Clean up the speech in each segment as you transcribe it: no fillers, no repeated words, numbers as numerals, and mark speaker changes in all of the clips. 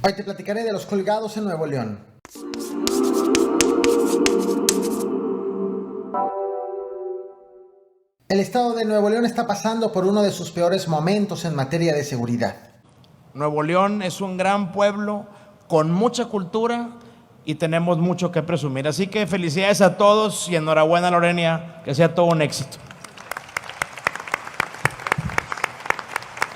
Speaker 1: Hoy te platicaré de los colgados en Nuevo León. El estado de Nuevo León está pasando por uno de sus peores momentos en materia de seguridad.
Speaker 2: Nuevo León es un gran pueblo con mucha cultura y tenemos mucho que presumir. Así que felicidades a todos y enhorabuena, Lorena, que sea todo un éxito.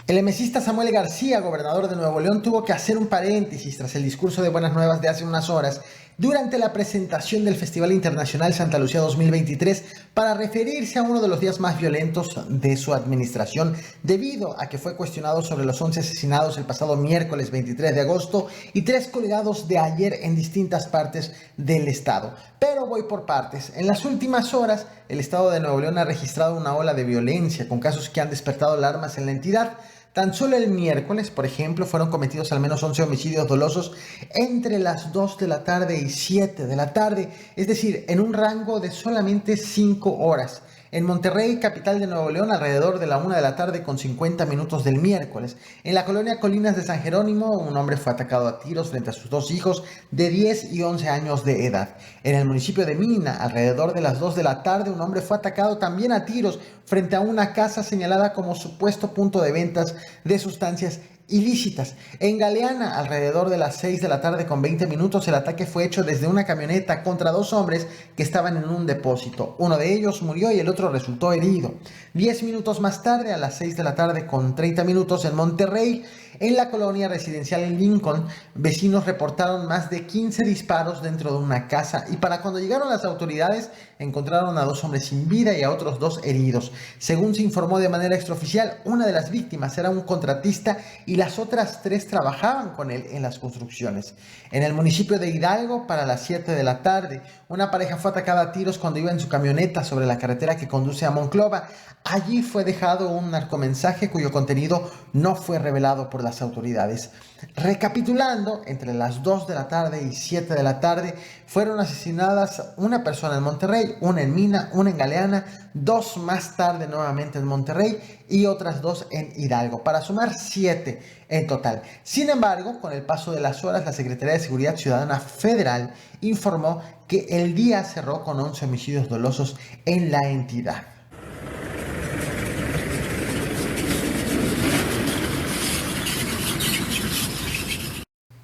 Speaker 1: El emesista Samuel García, gobernador de Nuevo León, tuvo que hacer un paréntesis tras el discurso de Buenas Nuevas de hace unas horas durante la presentación del Festival Internacional Santa Lucía 2023 para referirse a uno de los días más violentos de su administración debido a que fue cuestionado sobre los 11 asesinados el pasado miércoles 23 de agosto y 3 colgados de ayer en distintas partes del estado. Pero voy por partes. En las últimas horas, el estado de Nuevo León ha registrado una ola de violencia con casos que han despertado alarmas en la entidad. Tan solo el miércoles, por ejemplo, fueron cometidos al menos 11 homicidios dolosos entre las 2 de la tarde y 7 de la tarde, es decir, en un rango de solamente 5 horas. En Monterrey, capital de Nuevo León, alrededor de la 1 de la tarde con 50 minutos del miércoles. En la colonia Colinas de San Jerónimo, un hombre fue atacado a tiros frente a sus 2 hijos de 10 y 11 años de edad. En el municipio de Mina, alrededor de las 2 de la tarde, un hombre fue atacado también a tiros frente a una casa señalada como supuesto punto de ventas de sustancias ilícitas. En Galeana, alrededor de las 6 de la tarde con 20 minutos, el ataque fue hecho desde una camioneta contra 2 hombres que estaban en un depósito. Uno de ellos murió y el otro resultó herido. 10 minutos más tarde, a las 6 de la tarde con 30 minutos, en Monterrey, en la colonia residencial Lincoln, vecinos reportaron más de 15 disparos dentro de una casa y para cuando llegaron las autoridades encontraron a 2 hombres sin vida y a otros 2 heridos. Según se informó de manera extraoficial, una de las víctimas era un contratista y las otras 3 trabajaban con él en las construcciones. En el municipio de Hidalgo, para las 7 de la tarde, una pareja fue atacada a tiros cuando iba en su camioneta sobre la carretera que conduce a Monclova. Allí fue dejado un narcomensaje cuyo contenido no fue revelado por las autoridades. Recapitulando, entre las 2 de la tarde y 7 de la tarde fueron asesinadas una persona en Monterrey, una en Mina, una en Galeana, 2 más tarde nuevamente en Monterrey y otras 2 en Hidalgo, para sumar 7 en total. Sin embargo, con el paso de las horas, la Secretaría de Seguridad Ciudadana Federal informó que el día cerró con 11 homicidios dolosos en la entidad.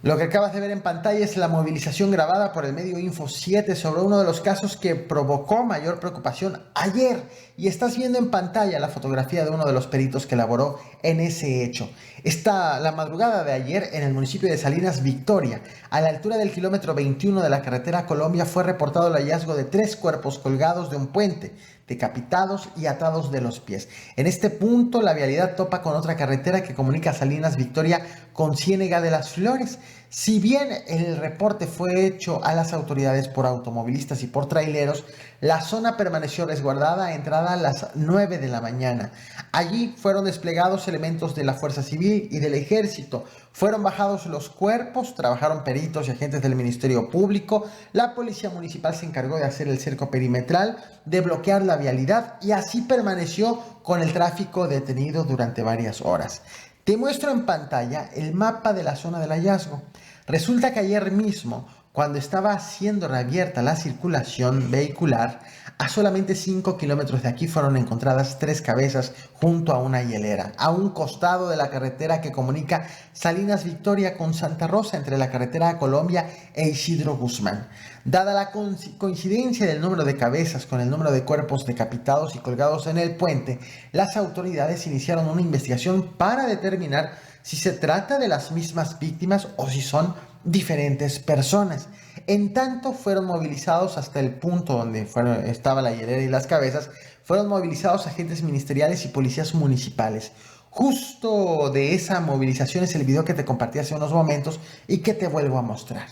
Speaker 1: Lo que acabas de ver en pantalla es la movilización grabada por el medio Info 7 sobre uno de los casos que provocó mayor preocupación ayer. Y estás viendo en pantalla la fotografía de uno de los peritos que elaboró en ese hecho. Está la madrugada de ayer en el municipio de Salinas Victoria. A la altura del kilómetro 21 de la carretera a Colombia fue reportado el hallazgo de 3 cuerpos colgados de un puente, decapitados y atados de los pies. En este punto la vialidad topa con otra carretera que comunica Salinas Victoria con Ciénega de las Flores. Si bien el reporte fue hecho a las autoridades por automovilistas y por traileros, la zona permaneció resguardada entrada a las 9 de la mañana. Allí fueron desplegados elementos de la Fuerza Civil y del Ejército. Fueron bajados los cuerpos, trabajaron peritos y agentes del Ministerio Público. La Policía Municipal se encargó de hacer el cerco perimetral, de bloquear la vialidad y así permaneció con el tráfico detenido durante varias horas. Te muestro en pantalla el mapa de la zona del hallazgo. Resulta que ayer mismo, cuando estaba siendo reabierta la circulación vehicular, a solamente 5 kilómetros de aquí fueron encontradas 3 cabezas junto a una hielera, a un costado de la carretera que comunica Salinas Victoria con Santa Rosa, entre la carretera a Colombia e Isidro Guzmán. Dada la coincidencia del número de cabezas con el número de cuerpos decapitados y colgados en el puente, las autoridades iniciaron una investigación para determinar si se trata de las mismas víctimas o si son diferentes personas. En tanto, fueron movilizados hasta el punto donde estaba la hielera y las cabezas, fueron movilizados agentes ministeriales y policías municipales. Justo de esa movilización es el video que te compartí hace unos momentos y que te vuelvo a mostrar.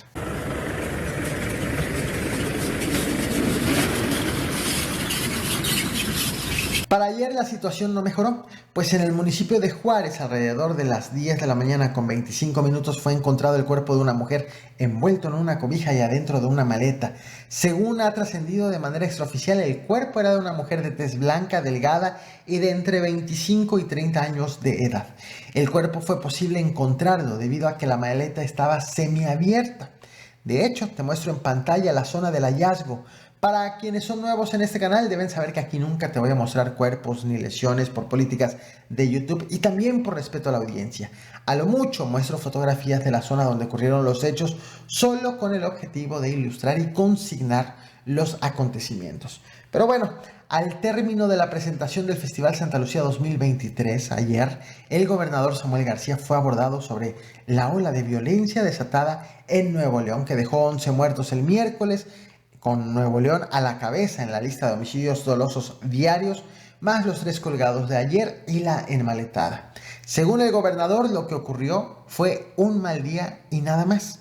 Speaker 1: Para ayer la situación no mejoró, pues en el municipio de Juárez, alrededor de las 10 de la mañana con 25 minutos, fue encontrado el cuerpo de una mujer envuelto en una cobija y adentro de una maleta. Según ha trascendido de manera extraoficial, el cuerpo era de una mujer de tez blanca, delgada y de entre 25 y 30 años de edad. El cuerpo fue posible encontrarlo debido a que la maleta estaba semiabierta. De hecho, te muestro en pantalla la zona del hallazgo. Para quienes son nuevos en este canal, deben saber que aquí nunca te voy a mostrar cuerpos ni lesiones por políticas de YouTube y también por respeto a la audiencia. A lo mucho muestro fotografías de la zona donde ocurrieron los hechos, solo con el objetivo de ilustrar y consignar los acontecimientos. Pero bueno, al término de la presentación del Festival Santa Lucía 2023, ayer, el gobernador Samuel García fue abordado sobre la ola de violencia desatada en Nuevo León, que dejó 11 muertos el miércoles, con Nuevo León a la cabeza en la lista de homicidios dolosos diarios, más los 3 colgados de ayer y la enmaletada. Según el gobernador, lo que ocurrió fue un mal día y nada más.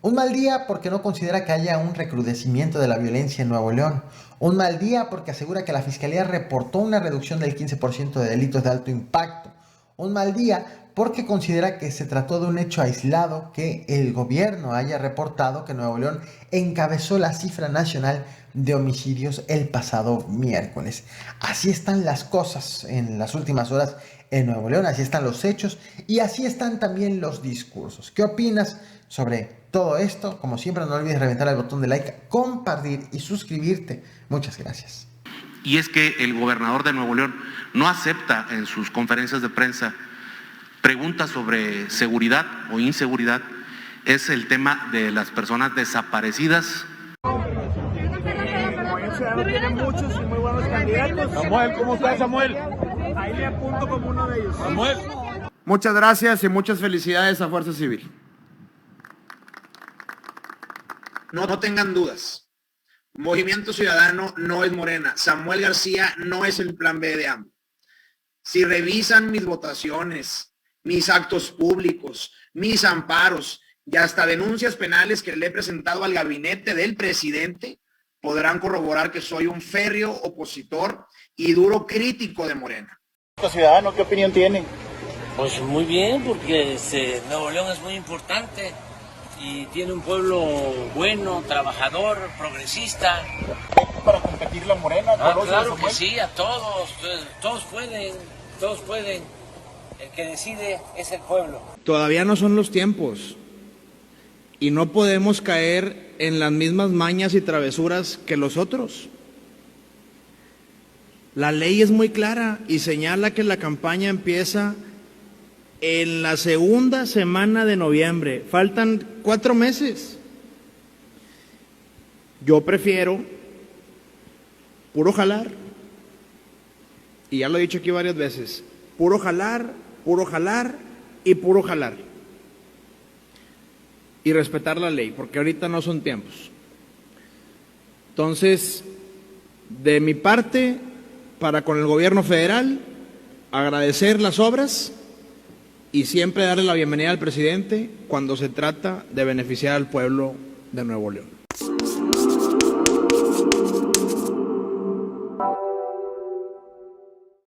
Speaker 1: Un mal día porque no considera que haya un recrudecimiento de la violencia en Nuevo León. Un mal día porque asegura que la Fiscalía reportó una reducción del 15% de delitos de alto impacto. Un mal día porque considera que se trató de un hecho aislado que el gobierno haya reportado que Nuevo León encabezó la cifra nacional de homicidios el pasado miércoles. Así están las cosas en las últimas horas en Nuevo León, así están los hechos y así están también los discursos. ¿Qué opinas sobre todo esto? Como siempre, no olvides reventar el botón de like, compartir y suscribirte. Muchas gracias.
Speaker 3: Y es que el gobernador de Nuevo León no acepta en sus conferencias de prensa preguntas sobre seguridad o inseguridad. Es el tema de las personas desaparecidas.
Speaker 4: Tiene muchos y muy buenos candidatos.
Speaker 5: Samuel, ¿cómo estás, Samuel?
Speaker 4: Ahí le apunto como uno de ellos.
Speaker 5: Samuel.
Speaker 6: Muchas gracias y muchas felicidades a Fuerza Civil.
Speaker 7: No tengan dudas. Movimiento Ciudadano no es Morena. Samuel García no es el plan B de AMLO. Si revisan mis votaciones, mis actos públicos, mis amparos y hasta denuncias penales que le he presentado al gabinete del presidente, podrán corroborar que soy un férreo opositor y duro crítico de Morena.
Speaker 4: Ciudadano, ¿qué opinión tiene?
Speaker 8: Pues muy bien, porque Nuevo León es muy importante y tiene un pueblo bueno, trabajador, progresista.
Speaker 4: Para competir la Morena.
Speaker 8: Claro que sí, a todos pueden. El que decide es el pueblo.
Speaker 9: Todavía no son los tiempos y no podemos caer en las mismas mañas y travesuras que los otros. La ley es muy clara y señala que la campaña empieza en la segunda semana de noviembre. Faltan 4 meses. Yo prefiero puro jalar, y ya lo he dicho aquí varias veces, puro jalar y puro jalar. Y respetar la ley, porque ahorita no son tiempos. Entonces, de mi parte, para con el gobierno federal, agradecer las obras y siempre darle la bienvenida al presidente cuando se trata de beneficiar al pueblo de Nuevo León.